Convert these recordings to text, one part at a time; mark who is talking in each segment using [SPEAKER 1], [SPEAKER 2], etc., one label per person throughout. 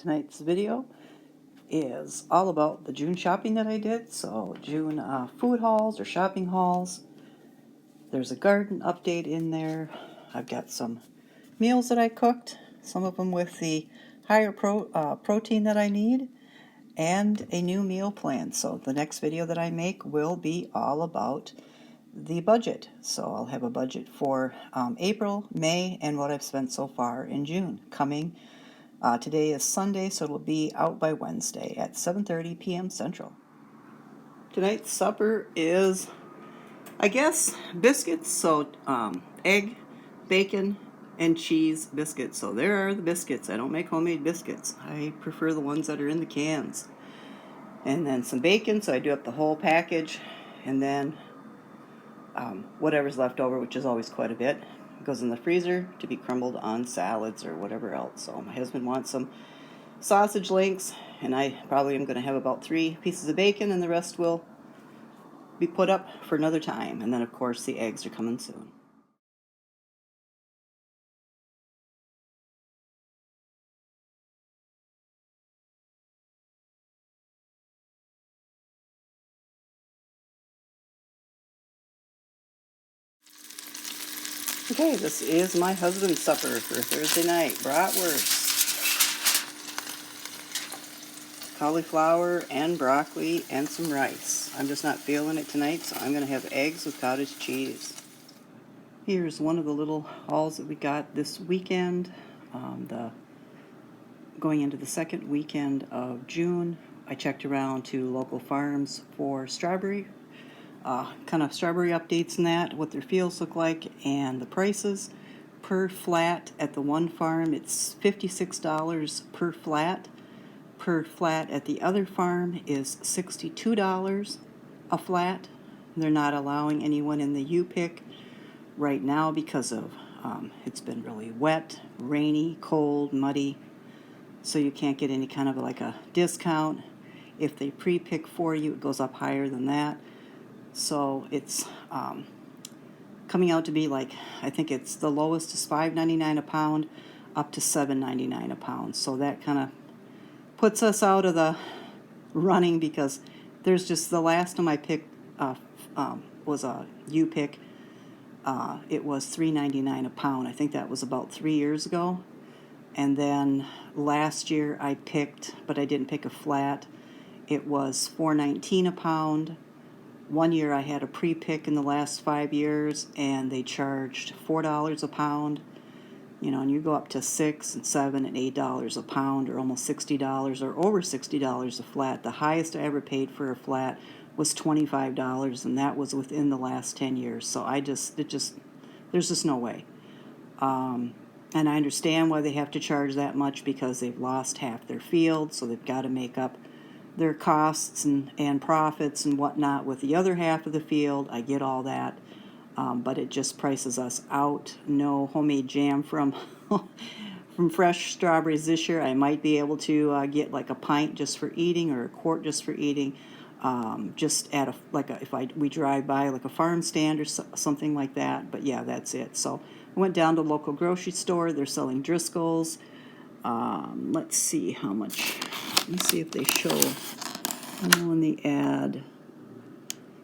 [SPEAKER 1] Tonight's video is all about the June shopping that I did. So June food hauls or shopping hauls. There's a garden update in there. I've got some meals that I cooked, some of them with the higher protein that I need, and a new meal plan. So the next video that I make will be all about the budget. So I'll have a budget for April, May, and what I've spent so far in June coming. Today is Sunday, so it'll be out by Wednesday at 7:30 p.m. Central. Tonight's supper is, I guess, biscuits. So egg, bacon, and cheese biscuits. So there are the biscuits. I don't make homemade biscuits. I prefer the ones that are in the cans. And then some bacon, so I do up the whole package. And then whatever's left over, which is always quite a bit, goes in the freezer to be crumbled on salads or whatever else. So my husband wants some sausage links, and I probably am going to have about 3 pieces of bacon, and the rest will be put up for another time. And then, of course, the eggs are coming soon. Okay, this is my husband's supper for Thursday night. Bratwurst, cauliflower and broccoli, and some rice. I'm just not feeling it tonight, so I'm going to have eggs with cottage cheese. Here's one of the little hauls that we got this weekend. Going into the second weekend of June, I checked around to local farms for strawberry, kind of strawberry updates and that, what their fields look like, and the prices per flat. At the one farm, it's $56 per flat. Per flat at the other farm is $62 a flat. They're not allowing anyone in the U-pick right now because of it's been really wet, rainy, cold, muddy, so you can't get any kind of like a discount. If they pre-pick for you, it goes up higher than that. So it's coming out to be like, I think it's the lowest is $5.99 a pound up to $7.99 a pound. So that kind of puts us out of the running, because there's just, the last time I picked was a U-pick. It was $3.99 a pound. I think that was about 3 years ago. And then last year I picked, but I didn't pick a flat. It was $4.19 a pound. One year I had a pre-pick in the last 5 years, and they charged $4 a pound. You know, and you go up to $6 and $7 and $8 a pound, or almost $60 or over $60 a flat. The highest I ever paid for a flat was $25, and that was within the last 10 years. So there's just no way. And I understand why they have to charge that much, because they've lost half their field, so they've got to make up their costs and profits and whatnot with the other half of the field. I get all that, but it just prices us out. No homemade jam from fresh strawberries this year. I might be able to get like a pint just for eating, or a quart just for eating. Just at we drive by like a farm stand or something like that. But yeah, that's it. So I went down to the local grocery store. They're selling Driscoll's. Let's see how much. Let me see if they show. In the ad.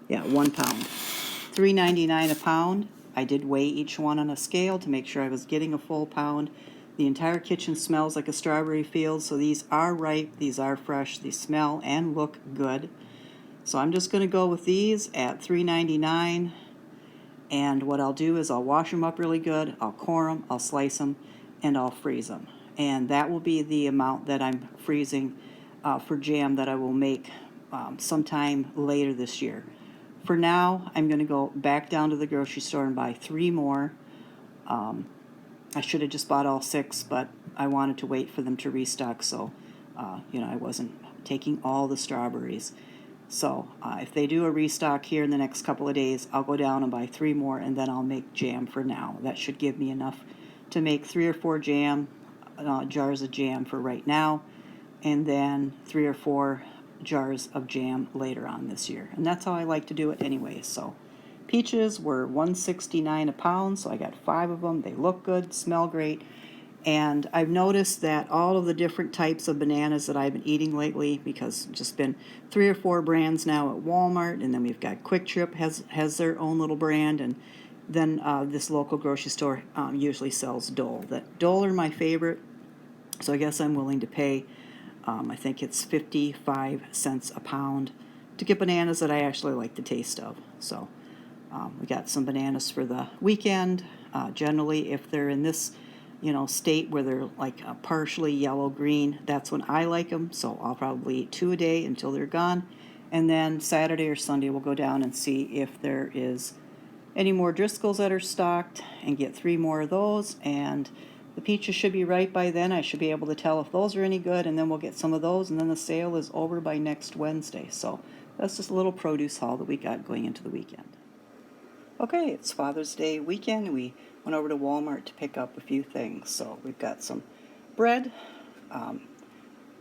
[SPEAKER 1] Yeah, 1 pound. $3.99 a pound. I did weigh each one on a scale to make sure I was getting a full pound. The entire kitchen smells like a strawberry field, so these are ripe, these are fresh, they smell and look good. So I'm just going to go with these at $3.99, and what I'll do is I'll wash them up really good, I'll core them, I'll slice them, and I'll freeze them. And that will be the amount that I'm freezing for jam that I will make sometime later this year. For now, I'm going to go back down to the grocery store and buy 3 more. I should have just bought all 6, but I wanted to wait for them to restock, so I wasn't taking all the strawberries. So if they do a restock here in the next couple of days, I'll go down and buy 3 more, and then I'll make jam for now. That should give me enough to make 3 or 4 jars of jam for right now, and then 3 or 4 jars of jam later on this year. And that's how I like to do it anyway. So peaches were $1.69 a pound, so I got 5 of them. They look good, smell great, And I've noticed that all of the different types of bananas that I've been eating lately, because just been 3 or 4 brands now at Walmart, and then we've got Quick Trip has their own little brand, and then this local grocery store usually sells Dole. That Dole are my favorite, so I guess I'm willing to pay, I think it's 55 cents a pound to get bananas that I actually like the taste of. So we got some bananas for the weekend. Generally, if they're in this state where they're like partially yellow-green, that's when I like them. So I'll probably eat 2 a day until they're gone. And then Saturday or Sunday we'll go down and see if there is any more Driscolls that are stocked and get 3 more of those. And the peaches should be ripe by then. I should be able to tell if those are any good, and then we'll get some of those, and then the sale is over by next Wednesday. So that's just a little produce haul that we got going into the weekend. Okay, it's Father's Day weekend. We went over to Walmart to pick up a few things. So we've got some bread.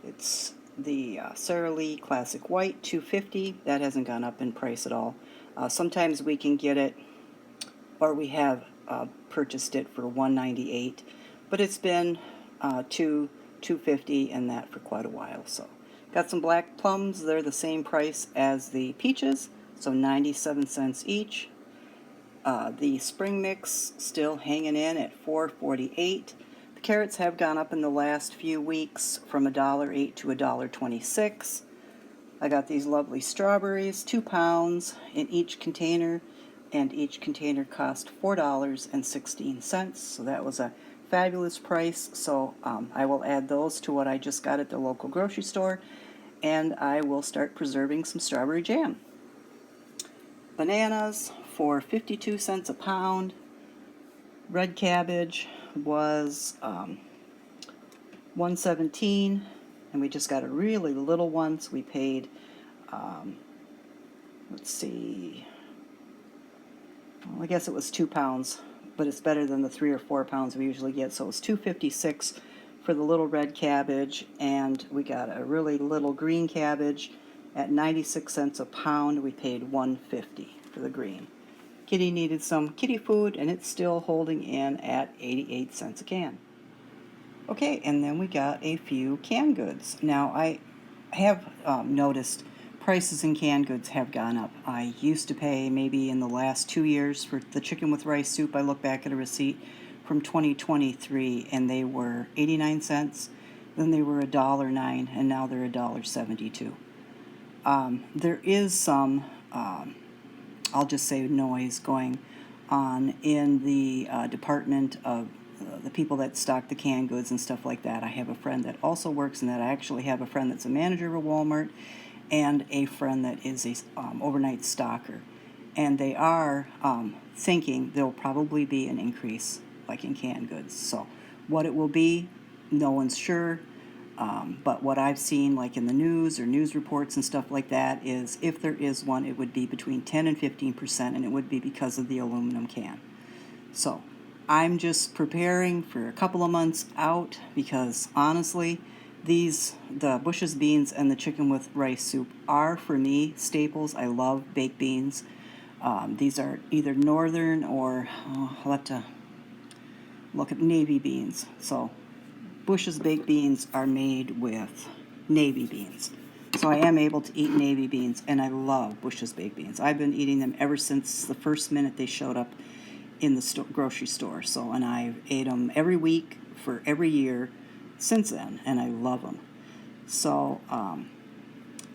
[SPEAKER 1] It's the Sara Lee Classic White, $2.50. That hasn't gone up in price at all. Sometimes we can get it, or we have purchased it for $1.98, but it's been $2.50 and that for quite a while. So got some black plums. They're the same price as the peaches, so 97 cents each. The spring mix still hanging in at $4.48. The carrots have gone up in the last few weeks from $1.08 to $1.26. I got these lovely strawberries, 2 pounds in each container, and each container cost $4.16. So that was a fabulous price. So I will add those to what I just got at the local grocery store, and I will start preserving some strawberry jam. Bananas for 52 cents a pound. Red cabbage was $1.17, and we just got a really little one, so we paid, let's see, well, I guess it was 2 pounds, but it's better than the 3 or 4 pounds we usually get, so it was $2.56 for the little red cabbage, and we got a really little green cabbage at 96 cents a pound. We paid $1.50 for the green. Kitty needed some kitty food, and it's still holding in at 88 cents a can. Okay, and then we got a few canned goods. Now, I have noticed prices in canned goods have gone up. I used to pay, maybe in the last 2 years, for the chicken with rice soup. I look back at a receipt from 2023, and they were 89 cents. Then they were $1.09, and now they're $1.72. There is some, I'll just say, noise going on in the department of the people that stock the canned goods and stuff like that. I have a friend that also works in that. I actually have a friend that's a manager of Walmart and a friend that is a overnight stocker. And they are thinking there'll probably be an increase like in canned goods. So what it will be, no one's sure. But what I've seen, like in the news or news reports and stuff like that, is if there is one, it would be between 10 and 15%, and it would be because of the aluminum can. So I'm just preparing for a couple of months out, because honestly, the Bush's beans and the chicken with rice soup are, for me, staples. I love baked beans. These are either northern or, I'll have to look at navy beans. So Bush's baked beans are made with navy beans. So I am able to eat navy beans, and I love Bush's baked beans. I've been eating them ever since the first minute they showed up in the grocery store. So, and I've ate them every week for every year since then, and I love them. So,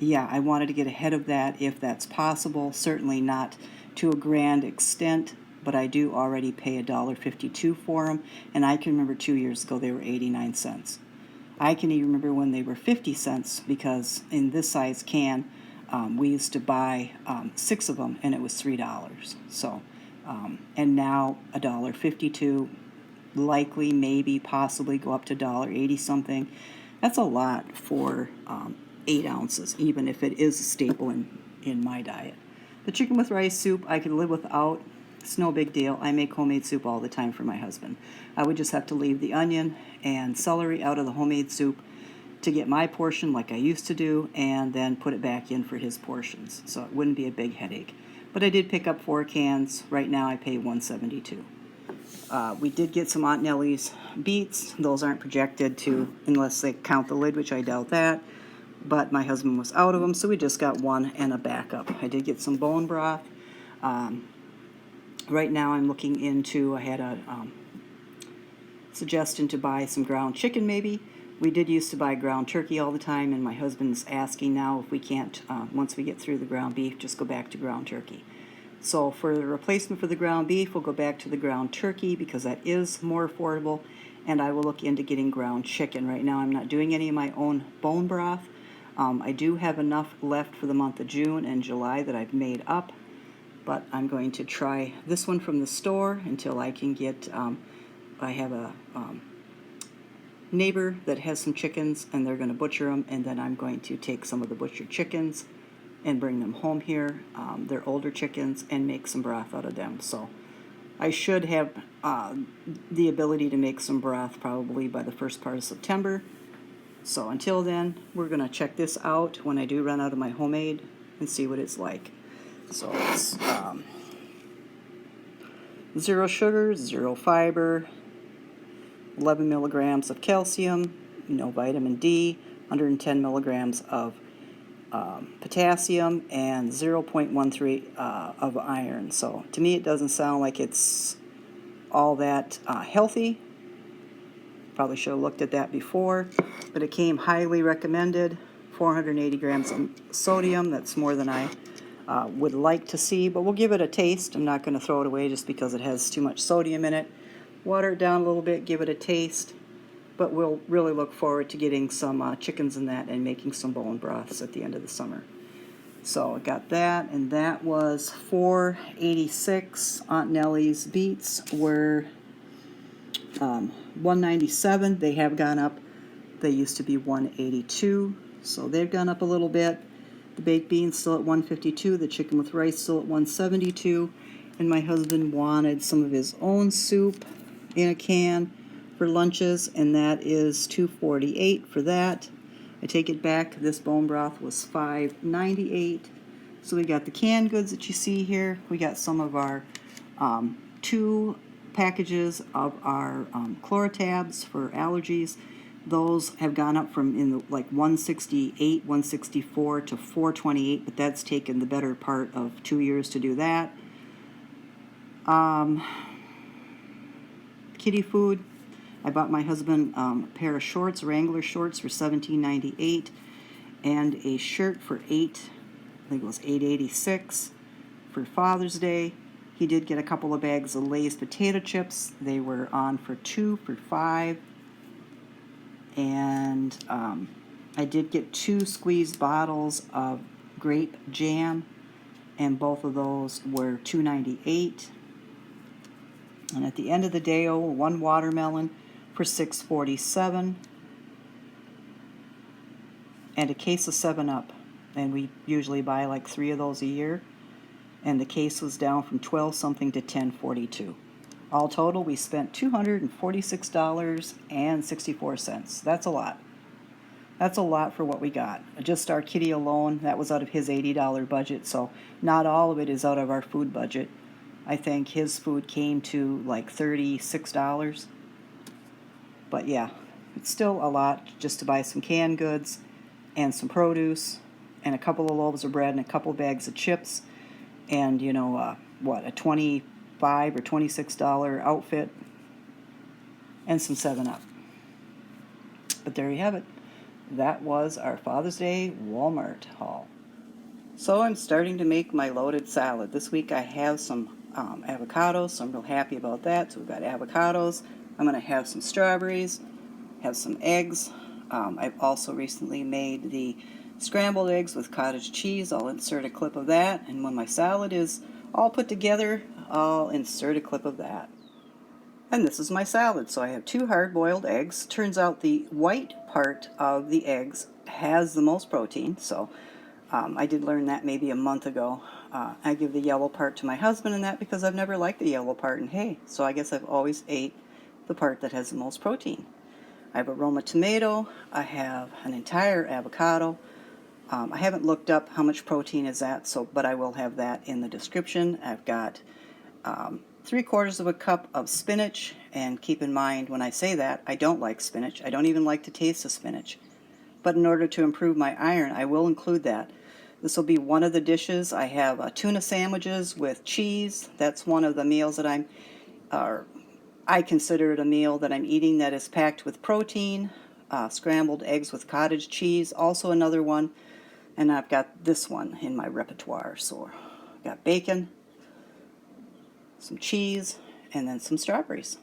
[SPEAKER 1] yeah, I wanted to get ahead of that if that's possible. Certainly not to a grand extent, but I do already pay $1.52 for them, and I can remember 2 years ago they were 89 cents. I can even remember when they were 50 cents, because in this size can, we used to buy 6 of them, and it was $3. So, and now $1.52, likely, maybe, possibly go up to $1.80 something. That's a lot for 8 ounces, even if it is a staple in my diet. The chicken with rice soup I can live without. It's no big deal. I make homemade soup all the time for my husband. I would just have to leave the onion and celery out of the homemade soup to get my portion like I used to do, and then put it back in for his portions. So it wouldn't be a big headache. But I did pick up 4 cans. Right now I pay $1.72. We did get some Aunt Nellie's beets. Those aren't projected to, unless they count the lid, which I doubt that. But my husband was out of them, so we just got one and a backup. I did get some bone broth. Right now I'm looking into, I had a suggestion to buy some ground chicken maybe. We did used to buy ground turkey all the time, and my husband's asking now if we can't, once we get through the ground beef, just go back to ground turkey. So for the replacement for the ground beef, we'll go back to the ground turkey because that is more affordable, and I will look into getting ground chicken. Right now I'm not doing any of my own bone broth. I do have enough left for the month of June and July that I've made up, but I'm going to try this one from the store until I can get, I have a neighbor that has some chickens, and they're going to butcher them, and then I'm going to take some of the butchered chickens and bring them home here. They're older chickens, and make some broth out of them. So I should have the ability to make some broth probably by the first part of September. So until then, we're going to check this out when I do run out of my homemade and see what it's like. So it's 0 sugar, 0 fiber, 11 milligrams of calcium, no vitamin D, 110 milligrams of potassium, and 0.13 of iron. So to me it doesn't sound like it's all that healthy. Probably should have looked at that before, but it came highly recommended. 480 grams of sodium. That's more than I would like to see, but we'll give it a taste. I'm not going to throw it away just because it has too much sodium in it. Water it down a little bit, give it a taste, but we'll really look forward to getting some chickens in that and making some bone broths at the end of the summer. So I got that, and that was $4.86. Aunt Nellie's beets were $1.97. They have gone up. They used to be $1.82, so they've gone up a little bit. The baked beans still at $1.52. The chicken with rice still at $1.72. And my husband wanted some of his own soup in a can for lunches, and that is $2.48 for that. I take it back. This bone broth was $5.98. So we got the canned goods that you see here. We got some of our 2 packages of our Chlorotabs for allergies. Those have gone up from like 168, 164 to 428, but that's taken the better part of 2 years to do that. Kitty food. I bought my husband a pair of shorts, Wrangler shorts, for $17.98, and a shirt for I think it was $8.86 for Father's Day. He did get a couple of bags of Lay's potato chips. They were on for 2 for $5. And I did get 2 squeezed bottles of grape jam, and both of those were $2.98. And at the end of the day, 1 watermelon for $6.47, and a case of 7-Up. And we usually buy like 3 of those a year, and the case was down from 12 something to $10.42. All total, we spent $246.64. That's a lot. That's a lot for what we got. Just our kitty alone, that was out of his $80 budget, so not all of it is out of our food budget. I think his food came to like $36. But yeah, it's still a lot just to buy some canned goods and some produce and a couple of loaves of bread and a couple bags of chips and, a $25 or $26 outfit and some 7-Up. But there you have it. That was our Father's Day Walmart haul. So I'm starting to make my loaded salad. This week I have some avocados, so I'm real happy about that. So we've got avocados. I'm going to have some strawberries, have some eggs. I've also recently made the scrambled eggs with cottage cheese. I'll insert a clip of that, and when my salad is all put together, I'll insert a clip of that. And this is my salad. So I have 2 hard-boiled eggs. Turns out the white part of the eggs has the most protein, so I did learn that maybe a month ago. I give the yellow part to my husband and that because I've never liked the yellow part, and hey, so I guess I've always ate the part that has the most protein. I have a Roma tomato. I have an entire avocado. I haven't looked up how much protein is that, but I will have that in the description. I've got 3/4 of a cup of spinach, and keep in mind when I say that, I don't like spinach. I don't even like the taste of spinach. But in order to improve my iron, I will include that. This will be one of the dishes. I have tuna sandwiches with cheese. That's one of the meals that I consider it a meal that I'm eating that is packed with protein. Scrambled eggs with cottage cheese, also another one. And I've got this one in my repertoire. So I've got bacon, some cheese, and then some strawberries.